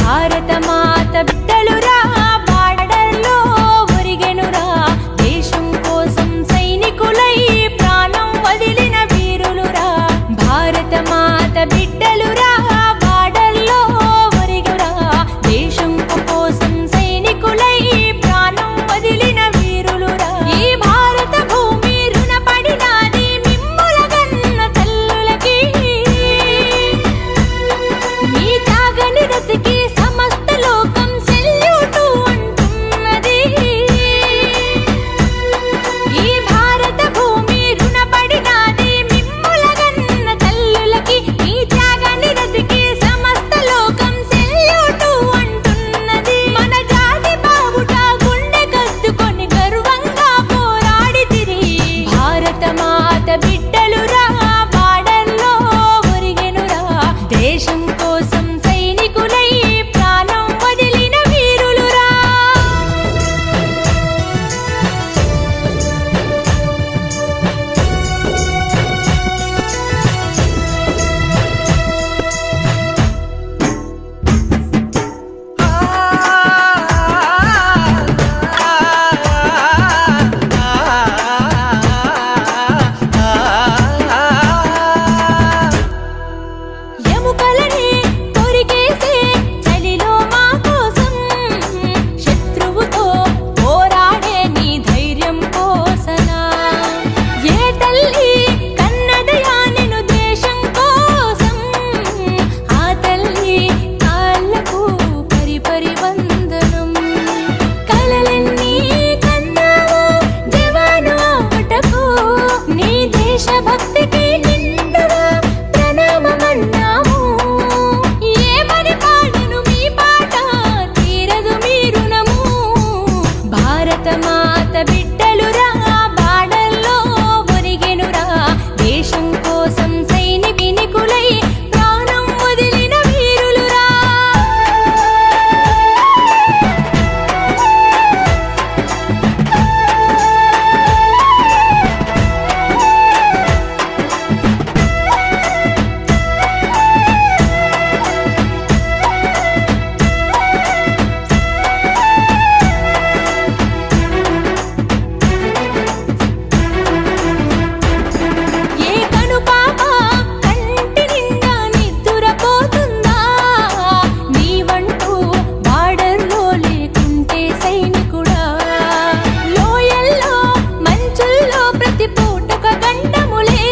భారత మాత బిడ్డలురా బార్డర్లో ఒరిగెనురా దేశం కోసం సైనికులై ప్రాణం వదిలిన వీరులురా భారత మాత బిడ్డలురా బార్డర్లో ఒరిగెనురా దేశం కోసం సైనికులై ప్రాణం వదిలిన వీరులురా ఈ భారత భూమి రుణపడినాది మిమ్ముల గన్న తల్లులకి మీ త్యాగ నిరతికి సమస్త లోకం సెల్యూటు అంటున్నది ఈ భారత భూమి రుణపడినాది మిమ్ముల గన్న తల్లులకి మీ త్యాగ నిరతికి సమస్త లోకం సెల్యూటు అంటున్నది మన జాతి బావుట గుండె కద్దుకొని గర్వంగా పోరాడితిరి భారత మాత బిడ్డలురా బార్డర్లో ఒరిగెనురా దేశం కోసం సైనికులై ప్రాణం వదిలిన వీరులురా ఎముకలని కొరికేసే చలిలో మా కోసం శత్రువుతో పోరాడే నీ ధైర్యం కోసనా ఏ తల్లి కన్నదయా నిన్ను దేశం కోసం ఆ తల్లి కాళ్ళకు పరిపరి వందనం కలలన్నీ కన్నావో జవాను ఆటకు నీ దేశభక్తికి నిండుగా ప్రణామమన్నాము ఏమని పాడను మీ పాట తీరదు మీ రుణము భారత మాత బిడ్డలురా బార్డర్లో ఒరిగెనురా దేశం కోసం సైనికులై ప్రాణం వదిలిన వీరులురా ఏ కనుపాప కంటి నిండా నిద్దురపోతుందా నీవంటూ బార్డర్లో లేకుంటే సైనికుడా లోయల్లో మంచుల్లో ప్రతి పూటక గండములే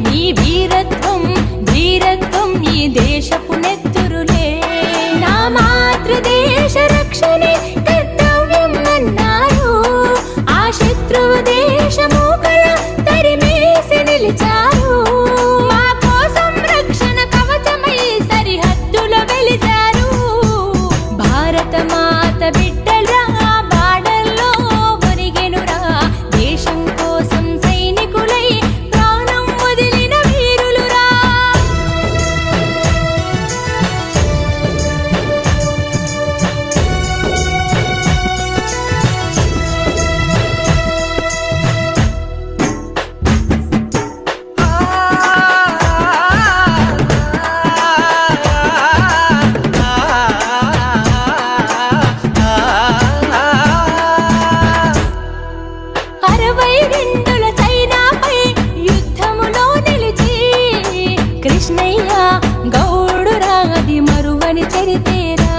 నీ వీరత్వం ధీరత్వం ఈ దేశపు నెత్తురులే నా మాతృదేశ రక్షణే కర్తవ్యం అన్నారు ఆ శత్రువు దేశము కల తరిమేసి నిలిచారు మా కోసం రక్షణ కవచమై సరిహద్దులో వెలిశారు భారత మాత బిడ్డలురా బార్డర్లో ఒరిగెనురా దేశం కోసం సైనికులై ప్రాణం వదిలిన వీరులురా అరవై రెండుల చైనాపై యుద్ధములో నిలిచి కృష్ణయ్య గౌడురా అది మరువని చరితేరా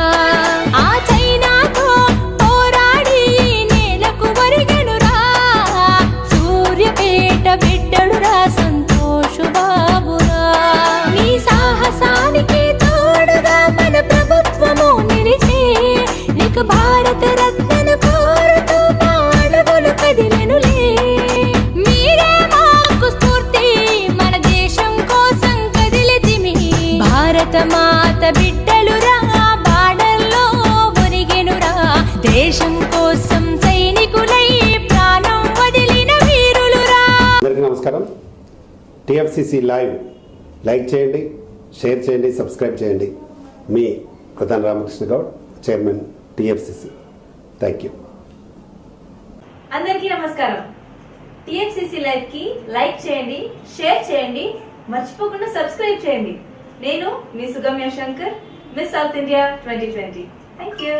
ఆ చైనాతో పోరాడి ఈ నేలకు ఒరిగెనురా సూర్యపేట బిడ్డడురా సంతోషు బాబురా నీ సాహసానికి తోడుగా మన ప్రభుత్వము నిలిచి నీకు భారత రత్నను కోరుతూ మా అడుగులు కదిలెనులే మీరే మాకు స్ఫూర్తి మన దేశం కోసం కదిలితిమి భారత మాత బిడ్డలురా బార్డర్లో ఒరిగెనురా దేశం కోసం సైనికులై ప్రాణం వదిలిన వీరులురా అందరికీ నమస్కారం. టిఎఫ్సిసి లైవ్ లైక్ చేయండి, షేర్ చేయండి, సబ్స్క్రైబ్ చేయండి. మీ ప్రధాన Ramakrishna Goud, chairman TFCC. Thank you. అందరికీ నమస్కారం. టిఎఫ్సిసి లైవ్ కి లైక్ చేయండి, షేర్ చేయండి, మర్చిపోకుండా సబ్స్క్రైబ్ చేయండి. నేను మీ Sugamya Shankar, Miss South India 2020. Thank you.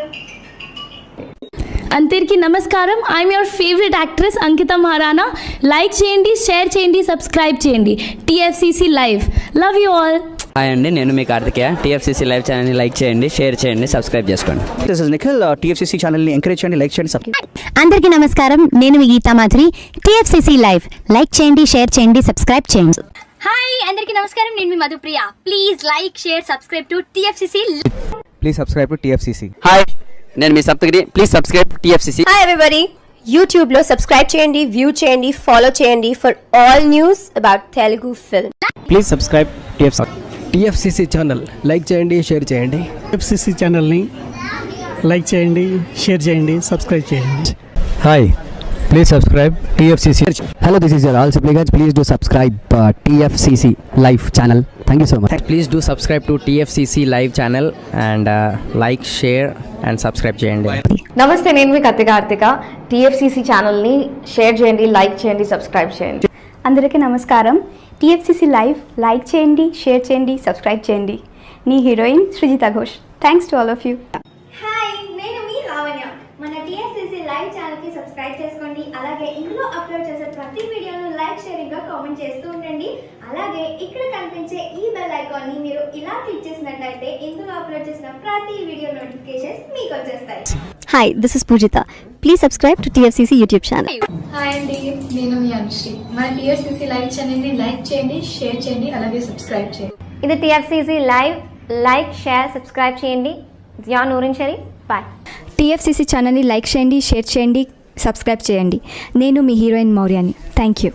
అందరికీ నమస్కారం. I'm your favourite actress Ankita Maharana. Like చేయండి, షేర్ చేయండి, సబ్స్క్రైబ్ చేయండి. TFCC live. Love you all. Hi అండి, నేను మీ కార్తికేయ. TFCC లైవ్ ఛానల్ని లైక్ చేయండి, షేర్ చేయండి, సబ్స్క్రైబ్ చేసుకోండి. This is Nikhil. TFCC ఛానల్ని ఎంకరేజ్ చేయండి, లైక్ చేయండి, సబ్స్క్రైబ్. అందరికీ నమస్కారం. నేను మీ Geetha Madhuri. TFCC live like చేయండి, షేర్ చేయండి, సబ్స్క్రైబ్ చేయండి. హాయ్ అందరికీ నమస్కారం. నేను మీ Madhupriya. Please like share subscribe to TFCC. Please subscribe to TFCC. Hi, నేను మీ Saptagiri. Please subscribe TFCC. Hi everybody. యూట్యూబ్లో సబ్స్క్రైబ్ చేయండి, వ్యూ చేయండి, ఫాలో చేయండి for all news about Telugu film. Please subscribe TFCC channel. Like చేయండి, షేర్ చేయండి. TFCC ఛానల్ని like చేయండి, షేర్ చేయండి, సబ్స్క్రైబ్ చేయండి. Hi, please subscribe TFCC. Hello, this is your all simply guys. Please do subscribe TFCC live channel. Thank you so much. Please do subscribe to TFCC live channel and like, share and subscribe చేయండి. నమస్తే, నేను మీ Karthika. TFCC ఛానల్ని share చేయండి, like చేయండి, subscribe చేయండి. అందరికీ నమస్కారం. TFCC live like చేయండి, షేర్ చేయండి, సబ్స్క్రైబ్ చేయండి. నీ heroine Srujitha Ghosh. Thanks to all of you. Hi, నేను మీ లావణ్య. మన TFCC లైవ్ ఛానల్ కి సబ్స్క్రైబ్ చేసుకోండి. అలాగే ఇందులో అప్లోడ్ చేసే ప్రతి వీడియోను లైక్, షేరింగ్ గా కామెంట్ చేస్తూ ఉండండి. అలాగే ఇక్కడ కనిపించే ఈ బెల్ ఐకాన్ ని మీరు ఇలా క్లిక్ చేసినట్లయితే ఇందులో అప్లోడ్ చేసిన ప్రతి వీడియో నోటిఫికేషన్స్ మీకు వచ్చేస్తాయి. Hi, this is Poojitha. Please subscribe to TFCC YouTube channel. Hi అండి, నేను మీ అనుశ్రీ. మన TFCC లైవ్ ఛానల్ని లైక్ చేయండి, షేర్ చేయండి, అలాగే సబ్స్క్రైబ్ చేయండి. ఇది TFCC live. Like, share, subscribe చేయండి. జియా నూరిన్ షరీ. బాయ్. TFCC ఛానల్ని లైక్ చేయండి, షేర్ చేయండి, సబ్స్క్రైబ్ చేయండి. నేను మీ హీరోయిన్ మౌర్యాని. Thank you.